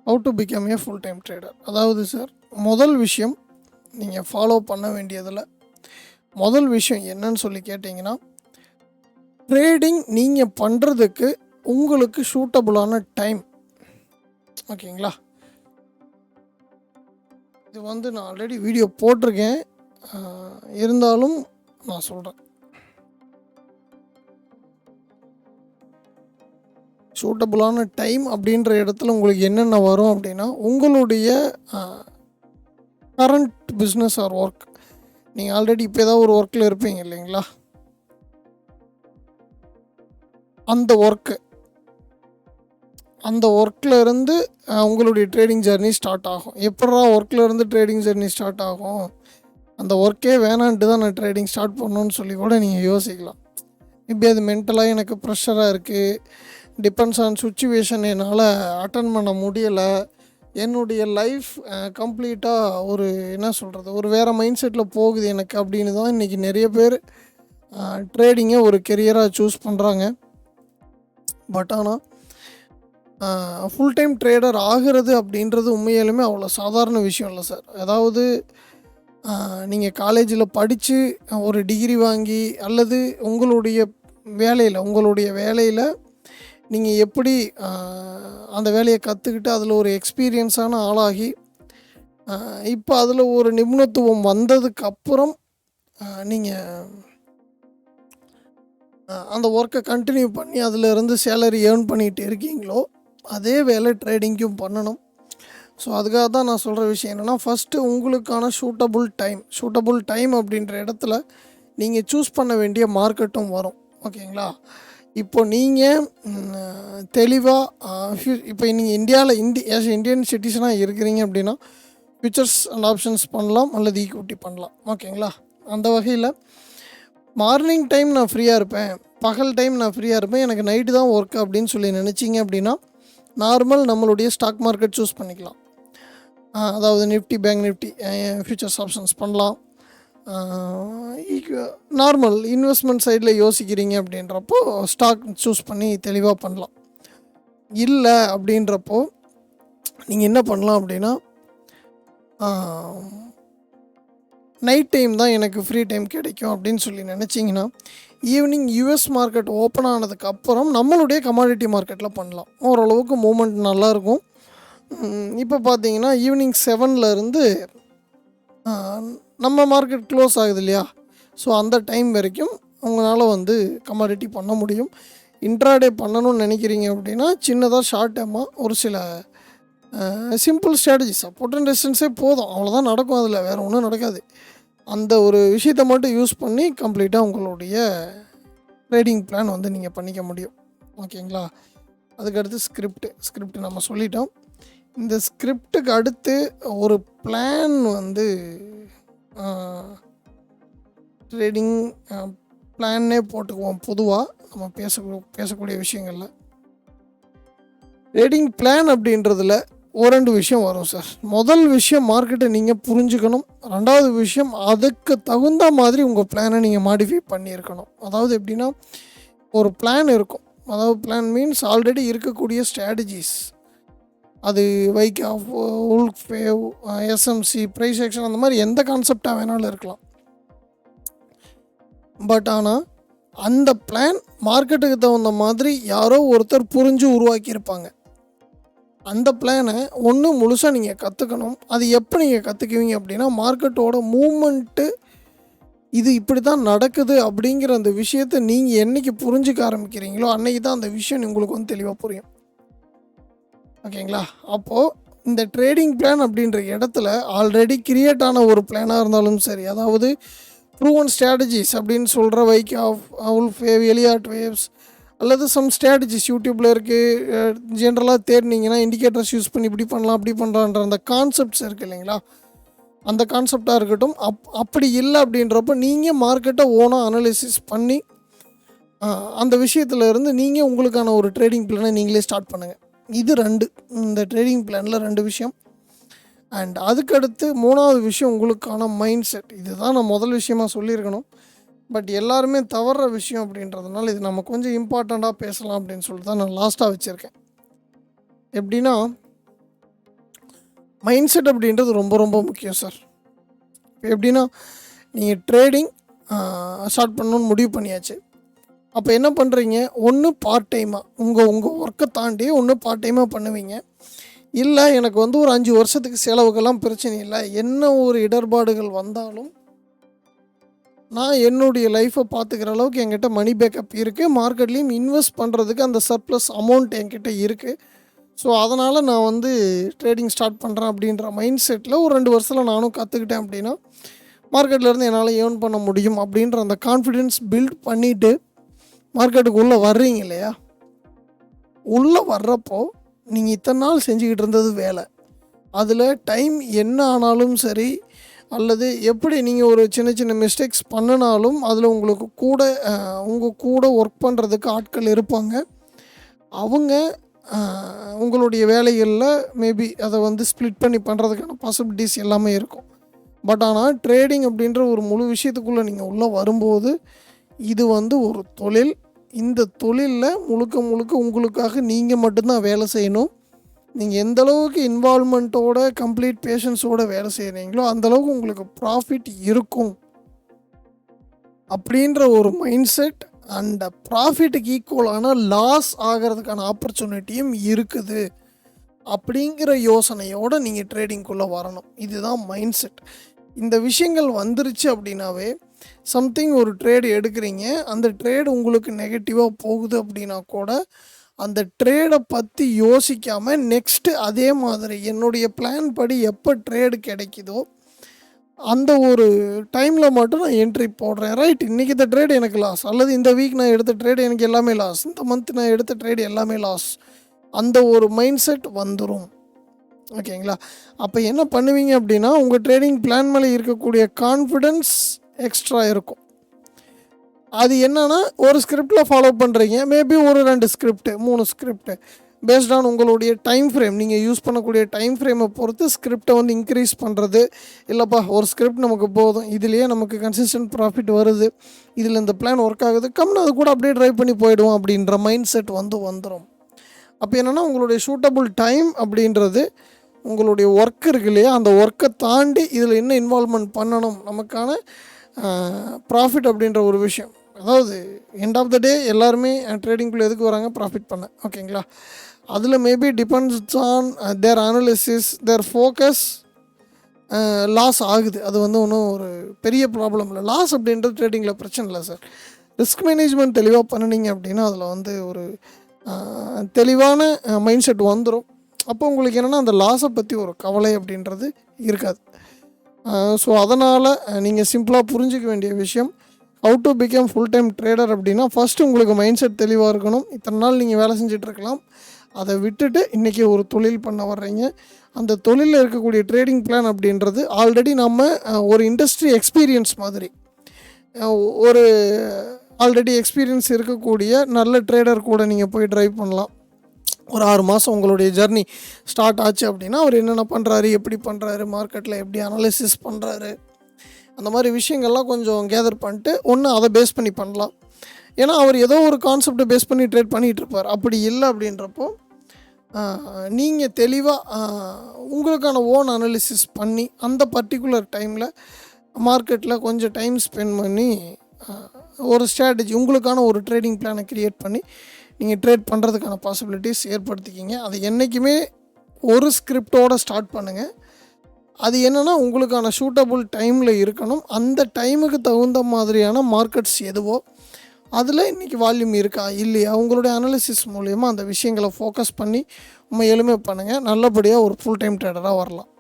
How to become a full time trader. அதாவது sir, முதல் விஷயம் நீங்கள் ஃபாலோ பண்ண வேண்டியதில் முதல் விஷயம் என்னன்னு சொல்லி கேட்டிங்கன்னா, ட்ரேடிங் நீங்கள் பண்ணுறதுக்கு உங்களுக்கு சூட்டபுளான டைம். ஓகேங்களா? இது நான் ஆல்ரெடி வீடியோ போட்டிருக்கேன், இருந்தாலும் நான் சொல்கிறேன். சூட்டபுளான டைம் அப்படின்ற இடத்துல உங்களுக்கு என்னென்ன வரும் அப்படின்னா, உங்களுடைய கரண்ட் பிஸ்னஸ் ஆர் ஒர்க். நீங்கள் ஆல்ரெடி இப்போ ஏதாவது ஒரு ஒர்க்கில் இருப்பீங்க இல்லைங்களா? அந்த ஒர்க்கில் இருந்து உங்களுடைய ட்ரேடிங் ஜர்னி ஸ்டார்ட் ஆகும். எப்படா ஒர்க்கில் இருந்து ட்ரேடிங் ஜர்னி ஸ்டார்ட் ஆகும்? அந்த ஒர்க்கே வேணான்ட்டு தான் நான் ட்ரேடிங் ஸ்டார்ட் பண்ணணுன்னு சொல்லி கூட நீங்கள் யோசிக்கலாம். இப்படி அது மென்டலாக எனக்கு ப்ரெஷராக இருக்குது, டிபெண்ட்ஸ் ஆன் சுச்சுவேஷன், என்னால் அட்டன் பண்ண முடியலை, என்னுடைய லைஃப் கம்ப்ளீட்டாக ஒரு வேறு மைண்ட் செட்டில் போகுது எனக்கு அப்படின்னு தான் இன்றைக்கி நிறைய பேர் ட்ரேடிங்கை ஒரு கெரியராக சூஸ் பண்ணுறாங்க. பட் ஆனால் ஃபுல் டைம் ட்ரேடர் ஆகிறது அப்படின்றது உண்மையாலுமே அவ்வளோ சாதாரண விஷயம் இல்லை சார். அதாவது நீங்கள் காலேஜில் படித்து ஒரு டிகிரி வாங்கி அல்லது உங்களுடைய வேலையில் நீங்கள் எப்படி அந்த வேலையை கற்றுக்கிட்டு அதில் ஒரு எக்ஸ்பீரியன்ஸான ஆளாகி இப்போ அதில் ஒரு நிபுணத்துவம் வந்ததுக்கப்புறம் நீங்கள் அந்த ஒர்க்கை கண்டினியூ பண்ணி அதில் இருந்து சேலரி ஏர்ன் பண்ணிகிட்டு இருக்கீங்களோ, அதே வேலை ட்ரேடிங்கும் பண்ணணும். ஸோ அதுக்காக தான் நான் சொல்கிற விஷயம் என்னென்னா, ஃபஸ்ட்டு உங்களுக்கான சூட்டபுள் டைம் அப்படின்ற இடத்துல நீங்கள் சூஸ் பண்ண வேண்டிய மார்க்கெட்டும் வரும். ஓகேங்களா? இப்போ நீங்கள் தெளிவாக இப்போ நீங்கள் இந்தியன் சிட்டிசனாக இருக்கிறீங்க அப்படின்னா ஃபியூச்சர்ஸ் அண்ட் ஆப்ஷன்ஸ் பண்ணலாம் அல்லது ஈக்விட்டி பண்ணலாம். ஓகேங்களா? அந்த வகையில் மார்னிங் டைம் நான் ஃப்ரீயாக இருப்பேன், பகல் டைம் நான் ஃப்ரீயாக இருப்பேன், எனக்கு நைட்டு தான் ஒர்க் அப்படின்னு சொல்லி நினச்சிங்க அப்படின்னா நார்மல் நம்மளுடைய ஸ்டாக் மார்க்கெட் சூஸ் பண்ணிக்கலாம். அதாவது Nifty, bank Nifty, futures options பண்ணலாம். நார்மல் இன்வெஸ்ட்மெண்ட் சைடில் யோசிக்கிறீங்க அப்படின்றப்போ ஸ்டாக் சூஸ் பண்ணி தெளிவாக பண்ணலாம். இல்லை அப்படின்றப்போ நீங்கள் என்ன பண்ணலாம் அப்படின்னா, நைட் டைம் தான் எனக்கு ஃப்ரீ டைம் கிடைக்கும் அப்படின்னு சொல்லி நினச்சிங்கன்னா, ஈவினிங் யூஎஸ் மார்க்கெட் ஓப்பன் ஆனதுக்கப்புறம் நம்மளுடைய கமாடிட்டி மார்க்கெட்டில் பண்ணலாம். ஓரளவுக்கு மூமெண்ட் நல்லாயிருக்கும். இப்போ பார்த்தீங்கன்னா ஈவினிங் 7லேருந்து நம்ம மார்க்கெட் க்ளோஸ் ஆகுது இல்லையா? ஸோ அந்த டைம் வரைக்கும் உங்களால் கமாடிட்டி பண்ண முடியும். இன்ட்ராடே பண்ணணும்னு நினைக்கிறீங்க அப்படின்னா சின்னதாக ஷார்ட் டைமாக ஒரு சில சிம்பிள் ஸ்ட்ராட்டஜி, சப்போர்ட் அண்ட் ரெசிஸ்டன்ஸே போதும், அவ்வளோதான் நடக்கும், அதில் வேறு ஒன்றும் நடக்காது. அந்த ஒரு விஷயத்தை மட்டும் யூஸ் பண்ணி கம்ப்ளீட்டாக உங்களுடைய ட்ரேடிங் பிளான் நீங்கள் பண்ணிக்க முடியும். ஓகேங்களா? அதுக்கடுத்து ஸ்கிரிப்ட் நம்ம சொல்லிட்டோம். இந்த ஸ்கிரிப்டுக்கு அடுத்து ஒரு பிளான் ட்ரேடிங் பிளான்னே போட்டுக்குவோம். பொதுவாக நம்ம பேசக்கூடிய விஷயங்களில் ட்ரேடிங் பிளான் அப்படின்றதுல ரெண்டு விஷயம் வரும் சார். முதல் விஷயம் மார்க்கெட்டை நீங்கள் புரிஞ்சுக்கணும். ரெண்டாவது விஷயம் அதுக்கு தகுந்த மாதிரி உங்கள் பிளானை நீங்கள் மாடிஃபை பண்ணியிருக்கணும். அதாவது எப்படின்னா, ஒரு பிளான் இருக்கும், அதாவது பிளான் மீன்ஸ் ஆல்ரெடி இருக்கக்கூடிய ஸ்ட்ராட்டஜிஸ், அது Wyckoff, wolf wave, SMC, price action, அந்த மாதிரி எந்த கான்செப்டாக வேணாலும் இருக்கலாம். பட் ஆனால் அந்த பிளான் மார்க்கெட்டுக்கு தகுந்த மாதிரி யாரோ ஒருத்தர் புரிஞ்சு உருவாக்கியிருப்பாங்க. அந்த பிளானை ஒன்று முழுசாக நீங்கள் கற்றுக்கணும். அது எப்போ நீங்கள் கற்றுக்குவீங்க அப்படின்னா, மார்க்கெட்டோட மூமெண்ட்டு இது இப்படி தான் நடக்குது அப்படிங்கிற அந்த விஷயத்தை நீங்கள் என்றைக்கு புரிஞ்சுக்க ஆரம்பிக்கிறீங்களோ அன்றைக்கி தான் அந்த விஷயம் உங்களுக்கு தெளிவாக புரியும். ஓகேங்களா? அப்போது இந்த ட்ரேடிங் பிளான் அப்படின்ற இடத்துல ஆல்ரெடி கிரியேட் ஆன ஒரு பிளானாக இருந்தாலும் சரி, அதாவது ப்ரூவன் ஸ்ட்ராட்டஜிஸ் அப்படின்னு சொல்கிற Wyckoff, wolf wave, Elliott waves, அல்லது சம் ஸ்ட்ராட்டஜிஸ் யூடியூப்பில் இருக்குது, ஜென்ரலாக தேடினீங்கன்னா இண்டிகேட்டர்ஸ் யூஸ் பண்ணி இப்படி பண்ணலாம் அப்படி பண்ணுறான்ற அந்த கான்செப்ட்ஸ் இருக்குது இல்லைங்களா? அந்த கான்செப்டாக இருக்கட்டும். அப்படி இல்லை அப்படின்றப்போ நீங்கள் மார்க்கெட்டை ஓனாக அனலைசிஸ் பண்ணி அந்த விஷயத்தில் இருந்து நீங்கள் உங்களுக்கான ஒரு ட்ரேடிங் பிளானை நீங்களே ஸ்டார்ட் பண்ணுங்கள். இது இந்த ட்ரேடிங் பிளானில் 2 விஷயம். அண்ட் அதுக்கடுத்து 3வது விஷயம் உங்களுக்கான மைண்ட் செட். இதுதான் நான் முதல் விஷயமாக சொல்லியிருக்கணும், பட் எல்லாருமே தவறுற விஷயம் அப்படின்றதுனால இது நம்ம கொஞ்சம் இம்பார்ட்டண்ட்டாக பேசலாம் அப்படின்னு சொல்லிட்டு தான் நான் லாஸ்ட்டாக வச்சுருக்கேன். எப்படின்னா, மைண்ட் செட் அப்படின்றது ரொம்ப ரொம்ப முக்கியம் சார். இப்போ எப்படின்னா, நீங்கள் ட்ரேடிங் ஸ்டார்ட் பண்ணணுன்னு முடிவு பண்ணியாச்சு. அப்போ என்ன பண்ணுறீங்க, ஒன்று பார்ட் டைமாக உங்கள் ஒர்க்கை தாண்டி ஒன்று பார்ட் டைமாக பண்ணுவீங்க. இல்லை எனக்கு வந்து ஒரு 5 வருஷத்துக்கு செலவுக்கெல்லாம் பிரச்சனை இல்லை, என்ன ஒரு இடர்பாடுகள் வந்தாலும் நான் என்னுடைய லைஃப்பை பார்த்துக்கிற அளவுக்கு என்கிட்ட மணி பேக்கப் இருக்குது, மார்க்கெட்லேயும் இன்வெஸ்ட் பண்ணுறதுக்கு அந்த சர்ப்ளஸ் அமௌண்ட் என்கிட்ட இருக்குது. ஸோ அதனால் நான் வந்து ட்ரேடிங் ஸ்டார்ட் பண்ணுறேன் அப்படின்ற மைண்ட் செட்டில் ஒரு 2 வருஷத்தில் நானும் கற்றுக்கிட்டேன் அப்படின்னா மார்க்கெட்லேருந்து என்னால் ஏர்ன் பண்ண முடியும் அப்படின்ற அந்த கான்ஃபிடென்ஸ் பில்ட் பண்ணிவிட்டு மார்க்கெட்டுக்கு உள்ளே வர்றீங்க இல்லையா, உள்ளே வர்றப்போ நீங்கள் இத்தனை நாள் செஞ்சுக்கிட்டு இருந்தது வேலை, அதில் டைம் என்ன ஆனாலும் சரி, அல்லது எப்படி நீங்கள் ஒரு சின்ன சின்ன மிஸ்டேக்ஸ் பண்ணினாலும் அதில் உங்கள் கூட ஒர்க் பண்ணுறதுக்கு ஆட்கள் இருப்பாங்க. அவங்க உங்களுடைய வேலைகளில் மேபி அதை வந்து ஸ்ப்ளிட் பண்ணி பண்ணுறதுக்கான பாசிபிலிட்டிஸ் எல்லாமே இருக்கும். பட் ஆனால் ட்ரேடிங் அப்படின்ற ஒரு முழு விஷயத்துக்குள்ளே நீங்கள் உள்ளே வரும்போது இது வந்து ஒரு தொழில். இந்த தொழிலில் முழுக்க உங்களுக்காக நீங்கள் மட்டும்தான் வேலை செய்யணும். நீங்கள் எந்த அளவுக்கு இன்வால்மெண்ட்டோட கம்ப்ளீட் பேஷன்ஸோடு வேலை செய்கிறீங்களோ அந்தளவுக்கு உங்களுக்கு ப்ராஃபிட் இருக்கும் அப்படின்ற ஒரு மைண்ட் செட், அந்த ப்ராஃபிட்டுக்கு ஈக்குவலான லாஸ் ஆகிறதுக்கான ஆப்பர்ச்சுனிட்டியும் இருக்குது அப்படிங்கிற யோசனையோடு நீங்கள் ட்ரேடிங்குள்ளே வரணும். இதுதான் மைண்ட் செட். இந்த விஷயங்கள் வந்துருச்சு அப்படின்னாவே சம்திங் ஒரு ட்ரேடு எடுக்கிறீங்க, அந்த ட்ரேடு உங்களுக்கு நெகட்டிவாக போகுது அப்படின்னா கூட அந்த ட்ரேடை பற்றி யோசிக்காமல் நெக்ஸ்ட்டு அதே மாதிரி என்னுடைய பிளான் படி எப்போ ட்ரேடு கிடைக்குதோ அந்த ஒரு டைமில் மட்டும் நான் என்ட்ரி போடுறேன். ரைட், இன்றைக்கி இந்த ட்ரேடு எனக்கு லாஸ், அல்லது இந்த வீக் நான் எடுத்த ட்ரேடு எனக்கு எல்லாமே லாஸ், இந்த மந்த் நான் எடுத்த ட்ரேடு எல்லாமே லாஸ், அந்த ஒரு மைண்ட் செட் வந்துடும். ஓகேங்களா? அப்போ என்ன பண்ணுவீங்க அப்படின்னா உங்கள் ட்ரேடிங் பிளான் மேலே இருக்கக்கூடிய கான்ஃபிடென்ஸ் எக்ஸ்ட்ரா இருக்கும். அது என்னென்னா ஒரு ஸ்கிரிப்டில் ஃபாலோ பண்ணுறீங்க, மேபி ஒரு 2 ஸ்கிரிப்ட் 3 ஸ்கிரிப்ட் பேஸ்ட் ஆன் உங்களுடைய டைம் ஃப்ரேம், நீங்கள் யூஸ் பண்ணக்கூடிய டைம் ஃப்ரேமை பொறுத்து ஸ்கிரிப்டை வந்து இன்க்ரீஸ் பண்ணுறது. இல்லைப்பா ஒரு ஸ்கிரிப்ட் நமக்கு போதும், இதுலேயே நமக்கு கன்சிஸ்டன்ட் ப்ராஃபிட் வருது, இதில் இந்த பிளான் ஒர்க் ஆகுது, கம்னு அது கூட அப்படியே ட்ரைவ் பண்ணி போயிடுவோம் அப்படின்ற மைண்ட் செட் வந்துடும். அப்போ என்னென்னா உங்களுடைய சூட்டபுள் டைம் அப்படின்றது உங்களுடைய ஒர்க் இருக்கு இல்லையா, அந்த ஒர்க்கை தாண்டி இதில் என்ன இன்வால்வ்மெண்ட் பண்ணணும், நமக்கான ப்ராஃபிட் அப்படின்ற ஒரு விஷயம். அதாவது எண்ட் ஆஃப் த டே எல்லாருமே ட்ரேடிங்குள்ளே எதுக்கு வராங்க, ப்ராஃபிட் பண்ண. ஓகேங்களா? அதில் maybe depends on their analysis, their focus. Loss ஆகுது, அது வந்து ஒன்றும் ஒரு பெரிய ப்ராப்ளம் இல்லை. லாஸ் அப்படின்றது ட்ரேடிங்கில் பிரச்சனை இல்லை சார். ரிஸ்க் மேனேஜ்மெண்ட் தெளிவாக பண்ணினீங்க அப்படின்னா அதில் வந்து ஒரு தெளிவான மைண்ட் செட் வந்துடும். அப்போ உங்களுக்கு என்னென்னா அந்த லாஸை பற்றி ஒரு கவலை அப்படின்றது இருக்காது. ஸோ அதனால் நீங்கள் சிம்பிளாக புரிஞ்சிக்க வேண்டிய விஷயம், how to become full time trader அப்படின்னா ஃபஸ்ட்டு உங்களுக்கு மைண்ட் செட் தெளிவாக இருக்கணும். இத்தனை நாள் நீங்கள் வேலை செஞ்சிட்ருக்கலாம், அதை விட்டுட்டு இன்றைக்கி ஒரு தொழில் பண்ண வர்றீங்க. அந்த தொழிலில் இருக்கக்கூடிய ட்ரேடிங் பிளான் அப்படின்றது ஆல்ரெடி நம்ம ஒரு இண்டஸ்ட்ரி எக்ஸ்பீரியன்ஸ் மாதிரி, ஒரு ஆல்ரெடி எக்ஸ்பீரியன்ஸ் இருக்கக்கூடிய நல்ல ட்ரேடர் கூட நீங்கள் போய் ட்ரைவ் பண்ணலாம். ஒரு 6 மாதம் உங்களுடைய ஜர்னி ஸ்டார்ட் ஆச்சு அப்படின்னா அவர் என்னென்ன பண்ணுறாரு, எப்படி பண்ணுறாரு, மார்க்கெட்டில் எப்படி அனாலிசிஸ் பண்ணுறாரு, அந்த மாதிரி விஷயங்கள்லாம் கொஞ்சம் கேதர் பண்ணிட்டு ஒன்று அதை பேஸ் பண்ணி பண்ணலாம். ஏன்னா அவர் ஏதோ ஒரு கான்செப்டை பேஸ் பண்ணி ட்ரேட் பண்ணிகிட்ருப்பார். அப்படி இல்லை அப்படின்றப்போ நீங்கள் தெளிவாக உங்களுக்கான ஓன் அனாலிசிஸ் பண்ணி அந்த பர்டிகுலர் டைமில் மார்க்கெட்டில் கொஞ்சம் டைம் ஸ்பெண்ட் பண்ணி ஒரு ஸ்ட்ராட்டஜி உங்களுக்கான ஒரு ட்ரேடிங் பிளானை க்ரியேட் பண்ணி நீங்கள் ட்ரேட் பண்ணுறதுக்கான பாசிபிலிட்டிஸ் ஏற்படுத்திக்கிங்க. அது என்றைக்குமே ஒரு ஸ்கிரிப்டோடு ஸ்டார்ட் பண்ணுங்கள். அது என்னென்னா உங்களுக்கான சூட்டபுள் டைமில் இருக்கணும். அந்த டைமுக்கு தகுந்த மாதிரியான மார்க்கெட்ஸ் எதுவோ அதில் இன்றைக்கி வால்யூம் இருக்கா இல்லையா, உங்களுடைய அனாலிசிஸ் மூலயமா அந்த விஷயங்களை ஃபோக்கஸ் பண்ணி எளிமை பண்ணுங்கள். நல்லபடியாக ஒரு ஃபுல் டைம் ட்ரேடராக வரலாம்.